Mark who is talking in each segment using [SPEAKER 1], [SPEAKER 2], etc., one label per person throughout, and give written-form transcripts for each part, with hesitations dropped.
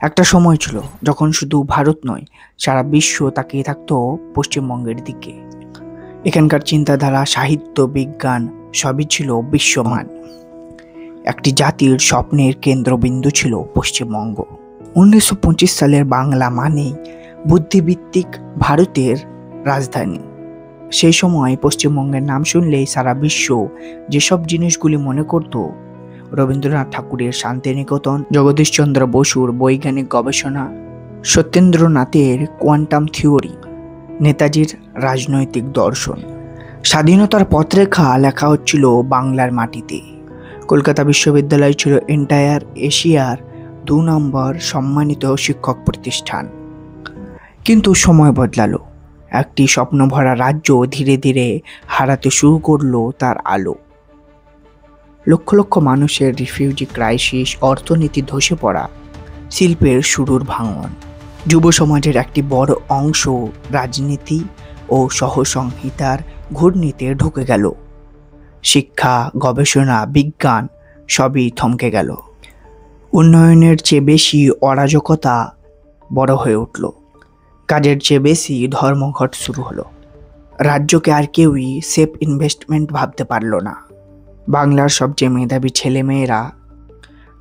[SPEAKER 1] একটা সময় ছিল যখন শুধু ভারত নয়, সারা বিশ্ব তাকিয়ে থাকতো পশ্চিমবঙ্গের দিকে। এখানকার চিন্তাধারা, সাহিত্য, বিজ্ঞান সবই ছিল বিশ্বমান। একটি জাতির স্বপ্নের কেন্দ্রবিন্দু ছিল পশ্চিমবঙ্গ। 1925 সালের বাংলা মানেই বুদ্ধিভিত্তিক ভারতের রাজধানী। সেই সময় পশ্চিমবঙ্গের নাম শুনলেই সারা বিশ্ব যেসব জিনিসগুলি মনে করত, রবীন্দ্রনাথ ঠাকুরের শান্তিনিকেতন, জগদীশচন্দ্র বসুর বৈজ্ঞানিক গবেষণা, সত্যেন্দ্রনাথের কোয়ান্টাম থিওরি, নেতাজির রাজনৈতিক দর্শন, স্বাধীনতার পথরেখা লেখা হচ্ছিল বাংলার মাটিতে। কলকাতা বিশ্ববিদ্যালয় ছিল এন্টায়ার এশিয়ার 2 নম্বর সম্মানিত শিক্ষক প্রতিষ্ঠান। কিন্তু সময় বদলালো। একটি স্বপ্নভরা রাজ্য ধীরে ধীরে হারাতে শুরু করলো তার আলো। লক্ষ লক্ষ মানুষের রিফিউজি ক্রাইসিস, অর্থনীতি ধসে পড়া, শিল্পের শুরুর ভাঙন। যুব সমাজের একটি বড় অংশ রাজনীতি ও সহসংহিতার ঘূর্ণিতে ঢুকে গেল। শিক্ষা, গবেষণা, বিজ্ঞান সবই থমকে গেল। উন্নয়নের চেয়ে বেশি অরাজকতা বড় হয়ে উঠল। কাজের চেয়ে বেশি ধর্মঘট শুরু হলো। রাজ্যকে আর কেউই সেফ ইনভেস্টমেন্ট ভাবতে পারল না। বাংলার সবচেয়ে মেধাবী ছেলেমেয়েরা,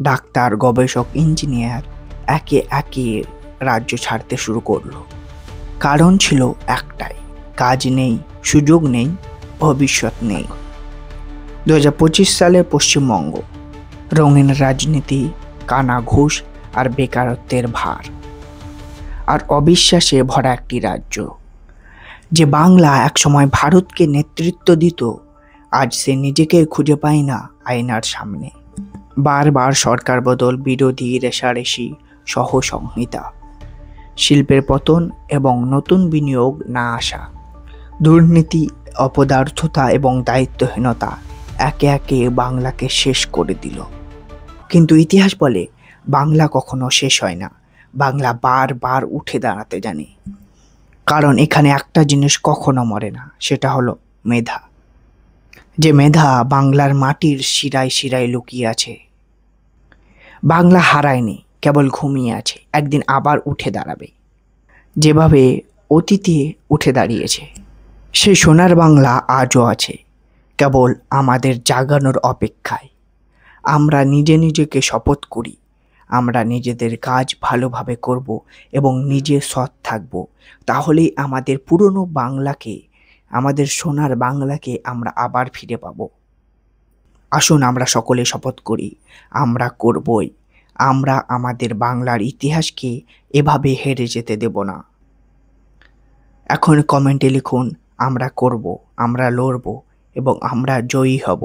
[SPEAKER 1] ডাক্তার, গবেষক, ইঞ্জিনিয়ার একে একে রাজ্য ছাড়তে শুরু করলো। কারণ ছিল একটাই, কাজ নেই, সুযোগ নেই, ভবিষ্যৎ নেই। 2025 সালে পশ্চিমবঙ্গ, রঙিন রাজনীতি, কানা ঘুষ আর বেকারত্বের ভার আর অবিশ্বাসে ভরা একটি রাজ্য। যে বাংলা একসময় ভারতকে নেতৃত্ব দিত, আজ সে নিজেকে খুঁজে পায় না আয়নার সামনে। বারবার সরকার বদল, বিরোধী রেষারেষি, সহসংহিতা, শিল্পের পতন এবং নতুন বিনিয়োগ না আসা, দুর্নীতি, অপদার্থতা এবং দায়িত্বহীনতা একে একে বাংলাকে শেষ করে দিল। কিন্তু ইতিহাস বলে বাংলা কখনো শেষ হয় না, বাংলা বারবার উঠে দাঁড়াতে জানে। কারণ এখানে একটা জিনিস কখনো মরে না, সেটা হলো মেধা। যে মেধা বাংলার মাটির শিরায় শিরায় লুকিয়ে আছে। বাংলা হারায়নি, কেবল ঘুমিয়ে আছে, একদিন আবার উঠে দাঁড়াবে। যেভাবে অতীতে উঠে দাঁড়িয়েছে, সেই সোনার বাংলা আজও আছে, কেবল আমাদের জাগানোর অপেক্ষায়। আমরা নিজেকে শপথ করি, আমরা নিজেদের কাজ ভালোভাবে করব এবং নিজে সৎ থাকব। তাহলেই আমাদের পুরনো বাংলাকে, আমাদের সোনার বাংলাকে আমরা আবার ফিরে পাব। আসুন আমরা সকলে শপথ করি, আমরা করবই। আমরা আমাদের বাংলার ইতিহাসকে এভাবে হেরে যেতে দেব না। এখন কমেন্টে লিখুন, আমরা করব, আমরা লড়ব এবং আমরা জয়ী হব।